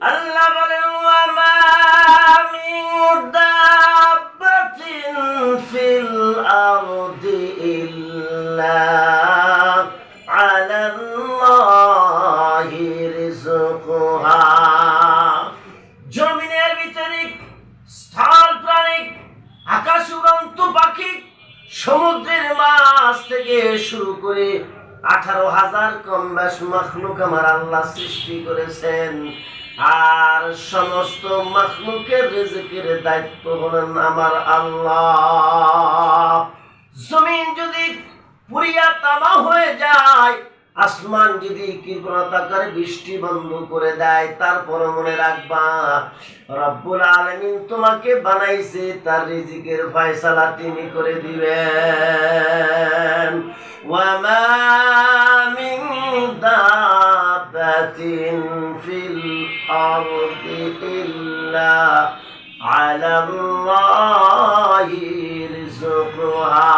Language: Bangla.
আল্লাহ বলেন ওয়ামা মিন দাব্বাতিন ফিল আরদি ইল্লা আলাল্লাহি রিজকুহা। জমিনের ভিতরে স্থল প্রাণী, আকাশ উড়ন্ত পাখি, সমুদ্রের মাছ থেকে শুরু করে 18,000 কম বেশ মাখলুক আমার আল্লাহ সৃষ্টি করেছেন। আর সমস্ত মাখলুকের রিজিকের দায়িত্ব হলেন আমার আল্লাহ। জমিন যদি পুরিয়া তামা হয়ে যায়, আসমান যদি কৃপণতা করে বৃষ্টি বন্ধ করে দেয়, তারপর মনে রাখবা রব্বুল আলামিন তোমাকে বানাইছে, তার রিজিকের ফয়সালা তিনি করে দিবেন। ওয়ামা মিন দাব্বাতিন ফিল আরদি ইল্লা আলাল্লাহি রিজকুহা।